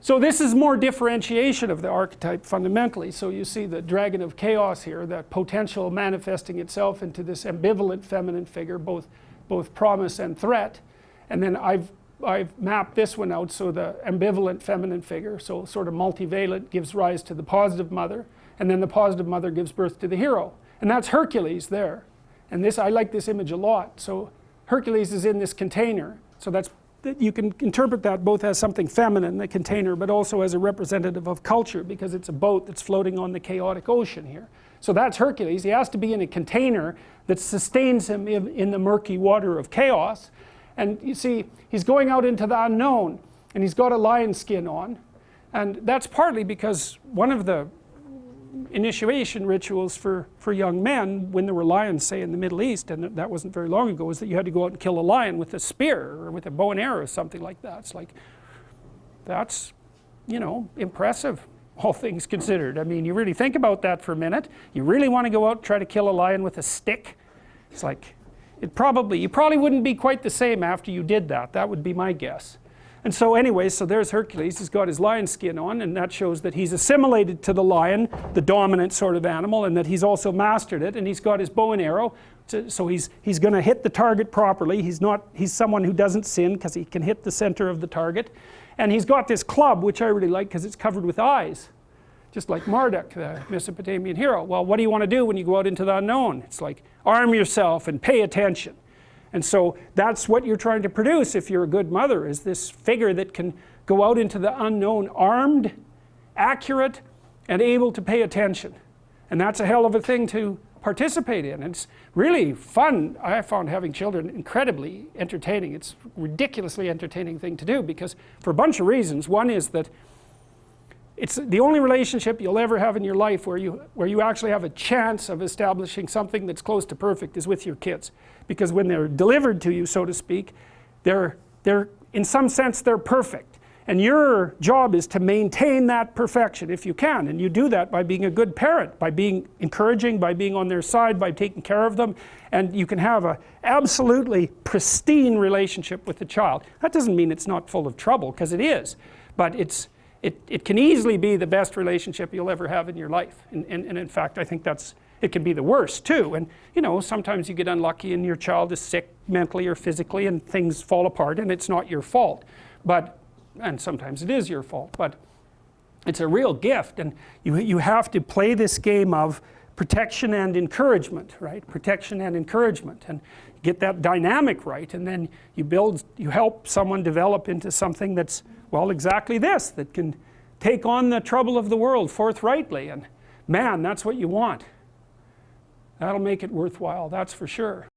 So this is more differentiation of the archetype fundamentally. So you see the dragon of chaos here, that potential manifesting itself into this ambivalent feminine figure, both promise and threat. And then I've mapped this one out, so the ambivalent feminine figure, so sort of multivalent, gives rise to the positive mother, and then the positive mother gives birth to the hero. And that's Hercules there. And this, I like this image a lot. So Hercules is in this container. So that's, you can interpret that both as something feminine, the container, but also as a representative of culture, because it's a boat that's floating on the chaotic ocean here. So that's Hercules. He has to be in a container that sustains him in the murky water of chaos. And you see, he's going out into the unknown, and he's got a lion skin on. And that's partly because one of the initiation rituals for young men, when there were lions, say in the Middle East, and that wasn't very long ago, is that you had to go out and kill a lion with a spear or with a bow and arrow or something like that. It's like, that's, you know, impressive, all things considered. I mean, you really think about that for a minute. You really want to go out and try to kill a lion with a stick? It's like, you probably wouldn't be quite the same after you did that. That would be my guess. And so anyway, so there's Hercules. He's got his lion skin on, and that shows that he's assimilated to the lion, the dominant sort of animal, and that he's also mastered it. And he's got his bow and arrow, so he's going to hit the target properly. He's someone who doesn't sin because he can hit the center of the target. And he's got this club, which I really like because it's covered with eyes, just like Marduk, the Mesopotamian hero. Well, what do you want to do when you go out into the unknown? It's like, arm yourself and pay attention. And so that's what you're trying to produce if you're a good mother, is this figure that can go out into the unknown armed, accurate, and able to pay attention. And that's a hell of a thing to participate in. It's really fun. I found having children incredibly entertaining. It's a ridiculously entertaining thing to do, because for a bunch of reasons. One is that it's the only relationship you'll ever have in your life where you actually have a chance of establishing something that's close to perfect is with your kids. Because when they're delivered to you, so to speak, they're in some sense they're perfect. And your job is to maintain that perfection if you can. And you do that by being a good parent, by being encouraging, by being on their side, by taking care of them. And you can have an absolutely pristine relationship with the child. That doesn't mean it's not full of trouble, because it is. But it can easily be the best relationship you'll ever have in your life. And in fact, I think it can be the worst too. And you know, sometimes you get unlucky and your child is sick mentally or physically and things fall apart and it's not your fault. And sometimes it is your fault, but it's a real gift. And you have to play this game of protection and encouragement, right? Protection and encouragement, and get that dynamic right. And then you help someone develop into something that's, well, exactly this, that can take on the trouble of the world forthrightly. And man, that's what you want. That'll make it worthwhile, that's for sure.